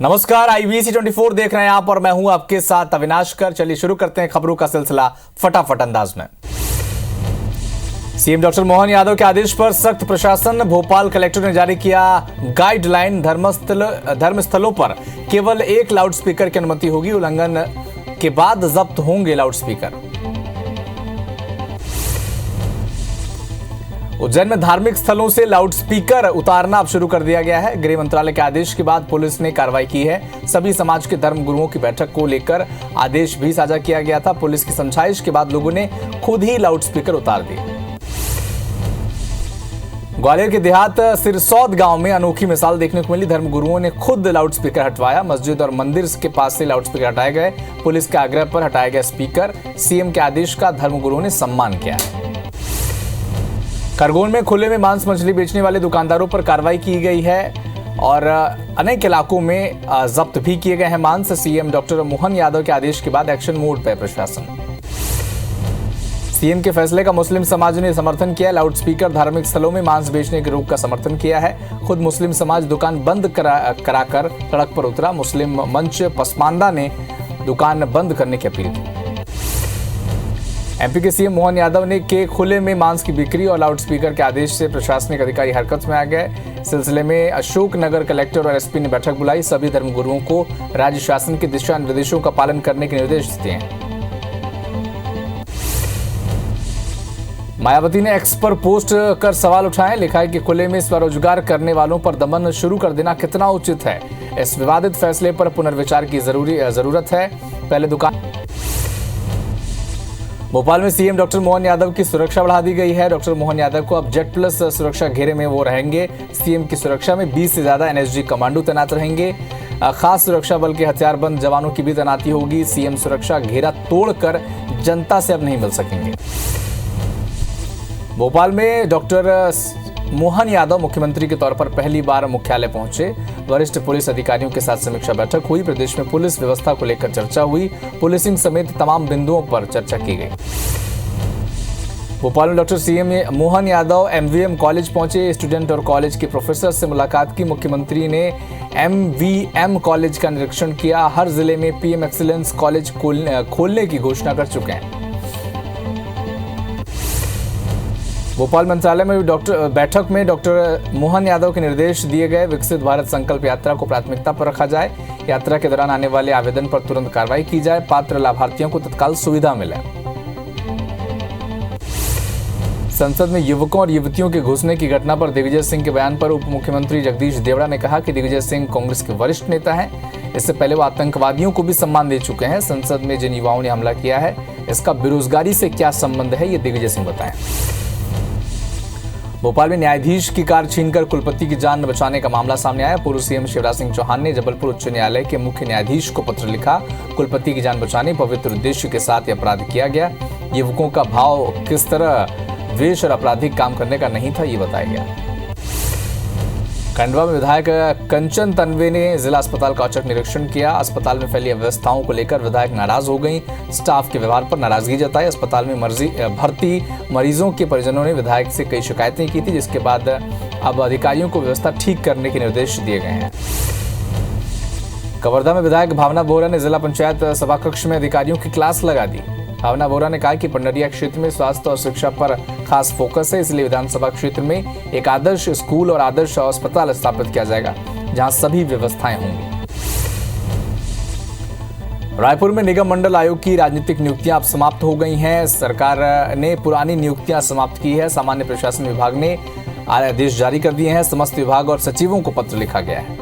नमस्कार, IBC 24 देख रहे हैं आप और मैं हूं आपके साथ अविनाश कर। चलिए शुरू करते हैं खबरों का सिलसिला फटाफट अंदाज में। सीएम डॉक्टर मोहन यादव के आदेश पर सख्त प्रशासन। भोपाल कलेक्टर ने जारी किया गाइडलाइन। धर्मस्थलों पर केवल एक लाउडस्पीकर की अनुमति होगी। उल्लंघन के बाद जब्त होंगे लाउडस्पीकर। उज्जैन में धार्मिक स्थलों से लाउडस्पीकर उतारना अब शुरू कर दिया गया है। गृह मंत्रालय के आदेश के बाद पुलिस ने कार्रवाई की है। सभी समाज के धर्म गुरुओं की बैठक को लेकर आदेश भी साझा किया गया था। पुलिस की समझाइश के बाद लोगों ने खुद ही लाउडस्पीकर उतार दिए। ग्वालियर के देहात सिरसौद गांव में अनोखी मिसाल देखने को मिली। धर्मगुरुओं ने खुद लाउडस्पीकर हटवाया। मस्जिद और मंदिर के पास से लाउडस्पीकर हटाए गए। पुलिस के आग्रह पर हटाया गया स्पीकर। सीएम के आदेश का धर्मगुरुओं ने सम्मान किया। खरगोन में खुले में मांस मछली बेचने वाले दुकानदारों पर कार्रवाई की गई है और अनेक इलाकों में जब्त भी किए गए हैं मांस। सीएम डॉक्टर मोहन यादव के आदेश के बाद एक्शन मोड पर प्रशासन। सीएम के फैसले का मुस्लिम समाज ने समर्थन किया। लाउडस्पीकर धार्मिक स्थलों में मांस बेचने के रोक का समर्थन किया है। खुद मुस्लिम समाज दुकान बंद कराकर सड़क पर उतरा। मुस्लिम मंच पसमानदा ने दुकान बंद करने की अपील की। एमपी के सीएम मोहन यादव ने के खुले में मांस की बिक्री और लाउडस्पीकर के आदेश से प्रशासनिक अधिकारी हरकत में आ गए। सिलसिले में अशोकनगर कलेक्टर और एसपी ने बैठक बुलाई। सभी धर्मगुरुओं को राज्य शासन के दिशा निर्देशों का पालन करने के निर्देश दिए हैं। मायावती ने एक्स पर पोस्ट कर सवाल उठाए। लिखा है कि खुले में स्वरोजगार करने वालों पर दमन शुरू कर देना कितना उचित है। इस विवादित फैसले पर पुनर्विचार की जरूरत है। पहले दुकान। भोपाल में सीएम डॉक्टर मोहन यादव की सुरक्षा बढ़ा दी गई है। डॉक्टर मोहन यादव को अब जेड प्लस सुरक्षा घेरे में वो रहेंगे। सीएम की सुरक्षा में 20 से ज्यादा एनएसजी कमांडो तैनात रहेंगे। खास सुरक्षा बल के हथियारबंद जवानों की भी तैनाती होगी। सीएम सुरक्षा घेरा तोड़कर जनता से अब नहीं मिल सकेंगे। भोपाल में डॉक्टर मोहन यादव मुख्यमंत्री के तौर पर पहली बार मुख्यालय पहुंचे। वरिष्ठ पुलिस अधिकारियों के साथ समीक्षा बैठक हुई। प्रदेश में पुलिस व्यवस्था को लेकर चर्चा हुई। पुलिसिंग समेत तमाम बिंदुओं पर चर्चा की गई। भोपाल में doctor CM Mohan Yadav MVM college पहुंचे। स्टूडेंट और कॉलेज के प्रोफेसर से मुलाकात की। मुख्यमंत्री ने एमवीएम कॉलेज का निरीक्षण किया। हर जिले में पीएम एक्सीलेंस कॉलेज खोलने की घोषणा कर चुके हैं। भोपाल मंत्रालय में बैठक में डॉक्टर मोहन यादव के निर्देश दिए गए। विकसित भारत संकल्प यात्रा को प्राथमिकता पर रखा जाए। यात्रा के दौरान आने वाले आवेदन पर तुरंत कार्रवाई की जाए। पात्र लाभार्थियों को तत्काल सुविधा मिले। संसद में युवकों और युवतियों के घुसने की घटना पर दिग्विजय सिंह के बयान पर उप मुख्यमंत्री जगदीश देवड़ा ने कहा कि दिग्विजय सिंह कांग्रेस के वरिष्ठ नेता हैं। इससे पहले वो आतंकवादियों को भी सम्मान दे चुके हैं। संसद में जिन युवाओं ने हमला किया है, इसका बेरोजगारी से क्या संबंध है, ये दिग्विजय सिंह बताएं। भोपाल में न्यायाधीश की कार छीनकर कुलपति की जान बचाने का मामला सामने आया। पूर्व सीएम शिवराज सिंह चौहान ने जबलपुर उच्च न्यायालय के मुख्य न्यायाधीश को पत्र लिखा। कुलपति की जान बचाने पवित्र उद्देश्य के साथ यह अपराध किया गया। युवकों का भाव किस तरह द्वेष और आपराधिक काम करने का नहीं था, ये बताया गया। खंडवा में विधायक कंचन तन्वे ने जिला अस्पताल का औचक निरीक्षण किया। अस्पताल में फैली अव्यवस्थाओं को लेकर विधायक नाराज हो गई। स्टाफ के व्यवहार पर नाराजगी जताई। अस्पताल में भर्ती मरीजों के परिजनों ने विधायक से कई शिकायतें की थी, जिसके बाद अब अधिकारियों को व्यवस्था ठीक करने के निर्देश दिए गए हैं। कवर्धा में विधायक भावना बोहरा ने जिला पंचायत सभाकक्ष में अधिकारियों की क्लास लगा दी। भावना बोहरा ने कहा कि पंडरिया क्षेत्र में स्वास्थ्य और शिक्षा पर खास फोकस है, इसलिए विधानसभा क्षेत्र में एक आदर्श स्कूल और आदर्श अस्पताल स्थापित किया जाएगा, जहां सभी व्यवस्थाएं होंगी। रायपुर में निगम मंडल आयोग की राजनीतिक नियुक्तियां अब समाप्त हो गई हैं। सरकार ने पुरानी नियुक्तियां समाप्त की है। सामान्य प्रशासन विभाग ने आदेश जारी कर दिए हैं। समस्त विभाग और सचिवों को पत्र लिखा गया है।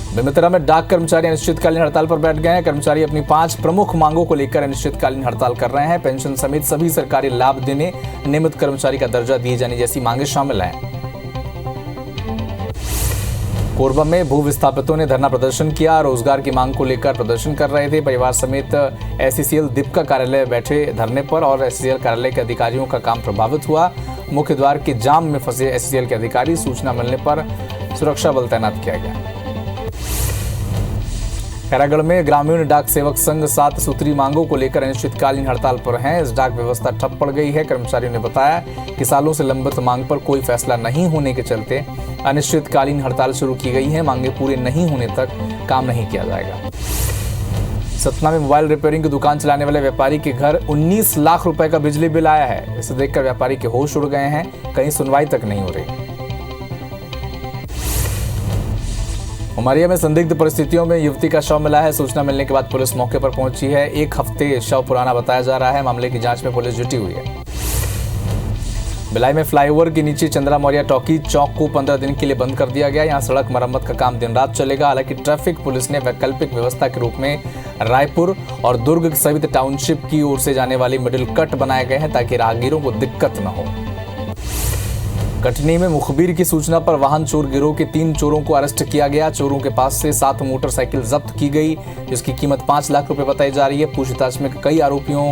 बेमेतरा में डाक कर्मचारी अनिश्चितकालीन हड़ताल पर बैठ गए हैं। कर्मचारी अपनी 5 प्रमुख मांगों को लेकर अनिश्चितकालीन हड़ताल कर रहे हैं। पेंशन समेत सभी सरकारी लाभ देने, नियमित कर्मचारी का दर्जा दिए जाने जैसी मांगे शामिल हैं। कोरबा में भू विस्थापितों ने धरना प्रदर्शन किया। रोजगार की मांग को लेकर प्रदर्शन कर रहे थे। परिवार समेत एससीसीएल दीपका कार्यालय बैठे धरने पर और एससीसीएल कार्यालय के अधिकारियों का काम प्रभावित हुआ। मुख्य द्वार के जाम में फंसे एससीसीएल के अधिकारी। सूचना मिलने पर सुरक्षा बल तैनात किया गया। खैरागढ़ में ग्रामीण डाक सेवक संघ 7 सूत्री मांगों को लेकर अनिश्चितकालीन हड़ताल पर हैं। इस डाक व्यवस्था ठप पड़ गई है। कर्मचारियों ने बताया कि सालों से लंबित मांग पर कोई फैसला नहीं होने के चलते अनिश्चितकालीन हड़ताल शुरू की गई है। मांगे पूरे नहीं होने तक काम नहीं किया जाएगा। सतना में मोबाइल रिपेयरिंग की दुकान चलाने वाले व्यापारी के घर 19 लाख रुपए का बिजली बिल आया है। इसे देखकर व्यापारी के होश उड़ गए हैं। कहीं सुनवाई तक नहीं हो रही। उमरिया में संदिग्ध परिस्थितियों में युवती का शव मिला है। सूचना मिलने के बाद पुलिस मौके पर पहुंची है। 1 हफ्ते शव पुराना बताया जा रहा है। मामले की जांच में पुलिस जुटी हुई है। भिलाई में फ्लाईओवर के नीचे चंद्रा मौर्य टॉकीज चौक को 15 दिन के लिए बंद कर दिया गया। यहां सड़क मरम्मत का काम दिन रात चलेगा। हालांकि ट्रैफिक पुलिस ने वैकल्पिक व्यवस्था के रूप में रायपुर और दुर्ग सहित टाउनशिप की ओर से जाने वाली मिडिल कट बनाए गए हैं ताकि राहगीरों को दिक्कत न हो। कटनी में मुखबिर की सूचना पर वाहन चोर गिरोह के 3 चोरों को अरेस्ट किया गया। चोरों के पास से 7 मोटरसाइकिल जब्त की गई, जिसकी कीमत 5 लाख रुपए बताई जा रही है। पूछताछ में कई आरोपियों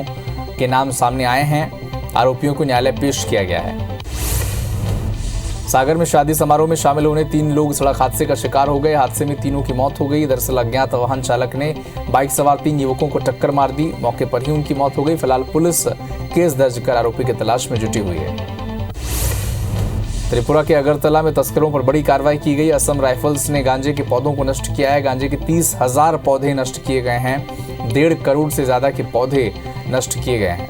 के नाम सामने आए हैं। आरोपियों को न्यायालय पेश किया गया है। सागर में शादी समारोह में शामिल होने 3 लोग सड़क हादसे का शिकार हो गए। हादसे में तीनों की मौत हो गई। दरअसल अज्ञात वाहन चालक ने बाइक सवार 3 युवकों को टक्कर मार दी। मौके पर ही उनकी मौत हो गई। फिलहाल पुलिस केस दर्ज कर आरोपी की तलाश में जुटी हुई है। त्रिपुरा के अगरतला में तस्करों पर बड़ी कार्रवाई की गई। असम राइफल्स ने गांजे के पौधों को नष्ट किया है। गांजे के 30,000 पौधे नष्ट किए गए हैं। 1.5 करोड़ से ज्यादा के पौधे नष्ट किए गए हैं।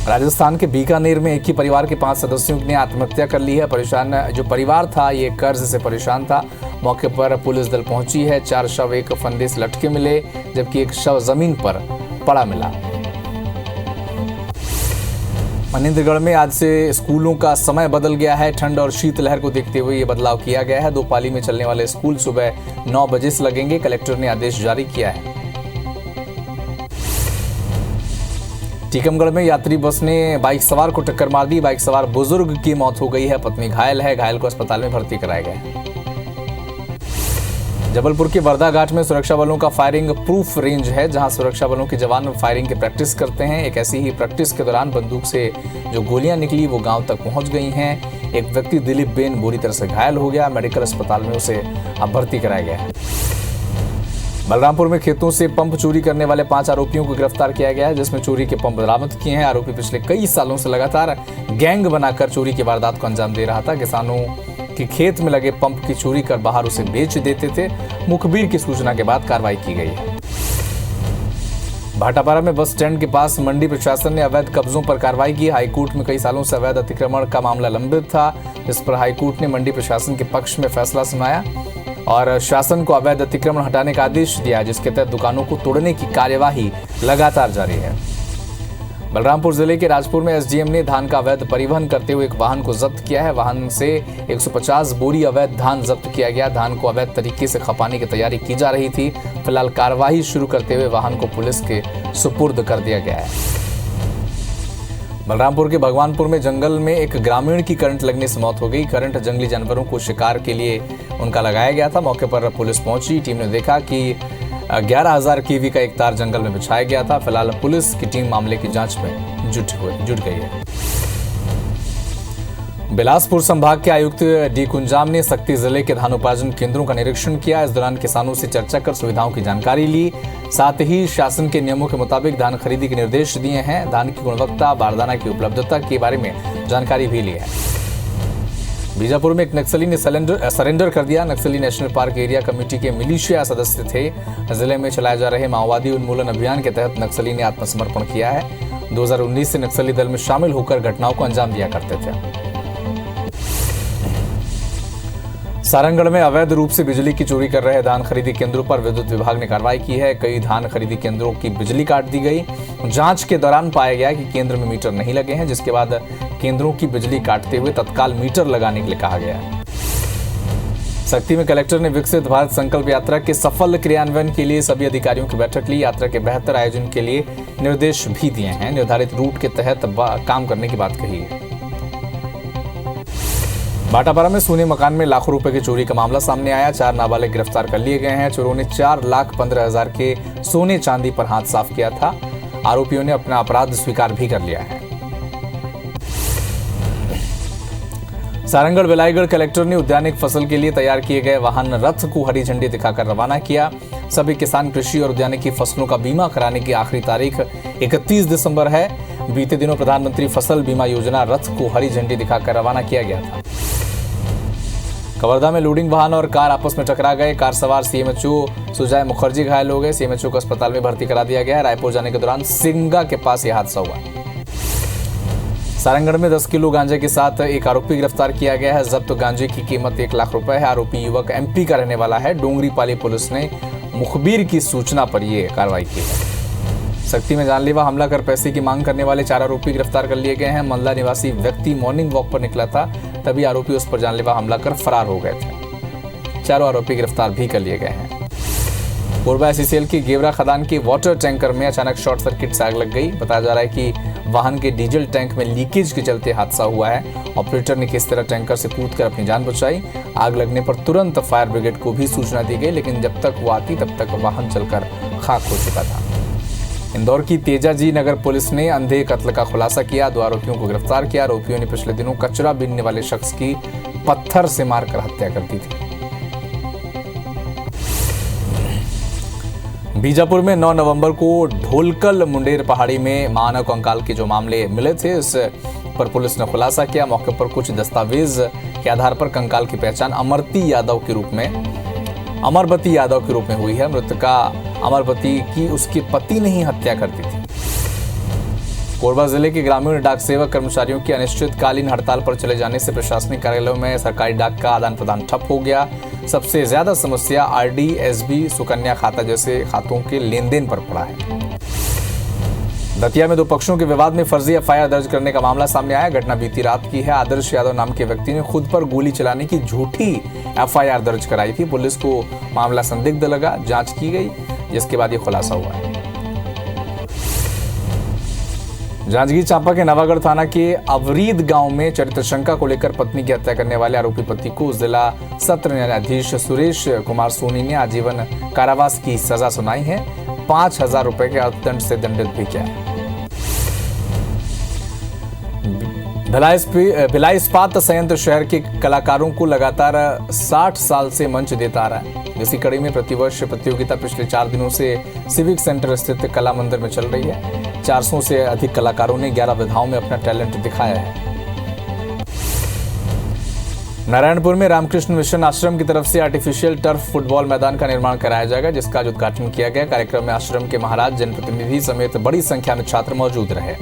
राजस्थान के बीकानेर में एक ही परिवार के 5 सदस्यों ने आत्महत्या कर ली है। परेशान जो परिवार था ये कर्ज से परेशान था। मौके पर पुलिस दल पहुंची है। 4 शव एक फंदे से लटके मिले, जबकि एक शव जमीन पर पड़ा मिला। मनेंद्रगढ़ में आज से स्कूलों का समय बदल गया है। ठंड और शीतलहर को देखते हुए ये बदलाव किया गया है। 2 पाली में चलने वाले स्कूल सुबह 9 बजे से लगेंगे। कलेक्टर ने आदेश जारी किया है। टीकमगढ़ में यात्री बस ने बाइक सवार को टक्कर मार दी। बाइक सवार बुजुर्ग की मौत हो गई है। पत्नी घायल है। घायल को अस्पताल में भर्ती कराया गया है। जबलपुर के वर्धा घाट में सुरक्षा बलों का फायरिंग प्रूफ रेंज है, जहां सुरक्षा बलों के जवान फायरिंग की प्रैक्टिस करते हैं। एक ऐसी ही प्रैक्टिस के दौरान बंदूक से जो गोलियां निकली वो गांव तक पहुंच गई हैं। एक व्यक्ति दिलीप बेन बुरी तरह से घायल हो गया। मेडिकल अस्पताल में उसे अब भर्ती कराया गया है। बलरामपुर में खेतों से पंप चोरी करने वाले 5 आरोपियों को गिरफ्तार किया गया है, जिसमें चोरी के पंप बरामद किए हैं। आरोपी पिछले कई सालों से लगातार गैंग बनाकर चोरी की वारदात को अंजाम दे रहा था। किसानों के खेत में लगे पंप की चोरी कर बाहर उसे बेच देते थे। मुखबिर की सूचना के बाद कार्रवाई की गई है। भाटापारा में बस स्टैंड के पास मंडी प्रशासन ने अवैध कब्जों पर कार्रवाई की। हाईकोर्ट में कई सालों से अवैध अतिक्रमण का मामला लंबित था, जिस पर हाईकोर्ट ने मंडी प्रशासन के पक्ष में फैसला सुनाया और शासन को अवैध अतिक्रमण हटाने का आदेश दिया, जिसके तहत दुकानों को तोड़ने की कार्यवाही लगातार जारी है। बलरामपुर जिले के राजपुर में एसडीएम ने धान का अवैध परिवहन करते हुए एक वाहन को जब्त किया है। वाहन से 150 बोरी अवैध धान जब्त किया गया। धान को अवैध तरीके से खपाने की तैयारी की जा रही थी। फिलहाल कार्यवाही शुरू करते हुए वाहन को पुलिस के सुपुर्द कर दिया गया है। बलरामपुर के भगवानपुर में जंगल में एक ग्रामीण की करंट लगने से मौत हो गई। करंट जंगली जानवरों को शिकार के लिए उनका लगाया गया था। मौके पर पुलिस पहुंची। टीम ने देखा कि 11,000 केवी का एक तार जंगल में बिछाया गया था। फिलहाल पुलिस की टीम मामले की जांच में जुट गई है। बिलासपुर संभाग के आयुक्त डी कुंजाम ने सक्ती जिले के धान उपार्जन केंद्रों का निरीक्षण किया। इस दौरान किसानों से चर्चा कर सुविधाओं की जानकारी ली। साथ ही शासन के नियमों के मुताबिक धान खरीदी के निर्देश दिए हैं। धान की गुणवत्ता, बारदाना की उपलब्धता के बारे में जानकारी भी ली है। बीजापुर में एक नक्सली ने सरेंडर कर दिया। नक्सली नेशनल पार्क एरिया कमेटी के मिलिशिया सदस्य थे। जिले में चलाए जा रहे माओवादी उन्मूलन अभियान के तहत नक्सली ने आत्मसमर्पण किया है। 2019 से नक्सली दल में शामिल होकर घटनाओं को अंजाम दिया करते थे। सारंगढ़ में अवैध रूप से बिजली की चोरी कर रहे धान खरीदी केंद्रों पर विद्युत विभाग ने कार्रवाई की है। कई धान खरीदी केंद्रों की बिजली काट दी गई। जांच के दौरान पाया गया कि केंद्र में मीटर नहीं लगे हैं, जिसके बाद केंद्रों की बिजली काटते हुए तत्काल मीटर लगाने के लिए कहा गया है। सक्ती में कलेक्टर ने विकसित भारत संकल्प यात्रा के सफल क्रियान्वयन के लिए सभी अधिकारियों की बैठक ली। यात्रा के बेहतर आयोजन के लिए निर्देश भी दिए हैं। निर्धारित रूट के तहत काम करने की बात कही है। भाटापारा में सोने मकान में लाखों रुपए की चोरी का मामला सामने आया। 4 नाबालिग गिरफ्तार कर लिए गए हैं। चोरों ने 4,15,000 के सोने चांदी पर हाथ साफ किया था। आरोपियों ने अपना अपराध स्वीकार भी कर लिया है। सारंगढ़ बिलाईगढ़ कलेक्टर ने उद्यानिक फसल के लिए तैयार किए गए वाहन रथ को हरी झंडी दिखाकर रवाना किया। सभी किसान कृषि और उद्यानिकी फसलों का बीमा कराने की आखिरी तारीख 31 दिसंबर है। बीते दिनों प्रधानमंत्री फसल बीमा योजना रथ को हरी झंडी दिखाकर रवाना किया गया था। कवर्धा में लोडिंग वाहन और कार आपस में टकरा गए। कार सवार सीएमएचओ सुजय मुखर्जी घायल हो गए। सीएमएचओ को अस्पताल में भर्ती करा दिया गया। रायपुर जाने के दौरान सिंगा के पास यह हादसा हुआ। सारंगढ़ में 10 किलो गांजे के साथ एक आरोपी गिरफ्तार किया गया है। जब्त गांजे की कीमत 1 लाख रुपए है। आरोपी युवक एमपी का रहने वाला है। डोंगरीपाली पुलिस ने मुखबिर की सूचना पर यह कार्रवाई की है। सक्ती में जानलेवा हमला कर पैसे की मांग करने वाले 4 आरोपी गिरफ्तार कर लिए गए हैं। मंडला निवासी व्यक्ति मॉर्निंग वॉक पर निकला था, तभी आरोपी उस पर जानलेवा हमला कर फरार हो गए थे। 4 आरोपी गिरफ्तार भी कर लिए गए हैं। कोरबा एससीएल की गेवरा खदान के वाटर टैंकर में अचानक शॉर्ट सर्किट से आग लग गई। बताया जा रहा है कि वाहन के डीजल टैंक में लीकेज के चलते हादसा हुआ है। ऑपरेटर ने किस तरह टैंकर से कूदकर अपनी जान बचाई। आग लगने पर तुरंत फायर ब्रिगेड को भी सूचना दी गई, लेकिन जब तक वो आती तब तक वाहन जलकर खाक हो चुका था। इंदौर की तेजाजी नगर पुलिस ने अंधे कत्ल का खुलासा किया। 2 आरोपियों को गिरफ्तार किया। आरोपियों ने पिछले दिनों कचरा बीनने वाले शख्स की पत्थर से मारकर हत्या कर दी थी। बीजापुर में 9 नवंबर को ढोलकल मुंडेर पहाड़ी में मानव कंकाल के जो मामले मिले थे, इस पर पुलिस ने खुलासा किया। मौके पर कुछ दस्तावेज के आधार पर कंकाल की पहचान अमरबती यादव के रूप में हुई है। मृतका अमरबती की उसके पति ने ही हत्या कर दी थी। कोरबा जिले के ग्रामीण डाक सेवक कर्मचारियों की अनिश्चितकालीन हड़ताल पर चले जाने से प्रशासनिक कार्यालयों में सरकारी डाक का आदान प्रदान ठप हो गया। सबसे ज्यादा समस्या आरडी, एसबी, सुकन्या खाता जैसे खातों के लेन देन पर पड़ा है। दतिया में 2 पक्षों के विवाद में फर्जी एफआईआर दर्ज करने का मामला सामने आया। घटना बीती रात की है। आदर्श यादव नाम के व्यक्ति ने खुद पर गोली चलाने की झूठी एफआईआर दर्ज कराई थी। पुलिस को मामला संदिग्ध लगा, जांच की गई, जिसके बाद यह खुलासा हुआ है। जांजगीर चांपा के नवागढ़ थाना के अवरीद गांव में चरित्र शंका को लेकर पत्नी की हत्या करने वाले आरोपी पति को जिला सत्र न्यायाधीश सुरेश कुमार सोनी ने आजीवन कारावास की सजा सुनाई है। 5,000 रुपए के अर्थदंड से दंडित भी किया है। भिलाई इस्पात संयंत्र शहर के कलाकारों को लगातार 60 साल से मंच देता आ रहा है। इसी कड़ी में प्रतिवर्ष प्रतियोगिता पिछले 4 दिनों से सिविक सेंटर स्थित कला मंदिर में चल रही है। 400 से अधिक कलाकारों ने 11 विधाओं में अपना टैलेंट दिखाया है। नारायणपुर में रामकृष्ण मिशन आश्रम की तरफ से आर्टिफिशियल टर्फ फुटबॉल मैदान का निर्माण कराया जाएगा, जिसका आज उद्घाटन किया गया। कार्यक्रम में आश्रम के महाराज, जनप्रतिनिधि समेत बड़ी संख्या में छात्र मौजूद रहे।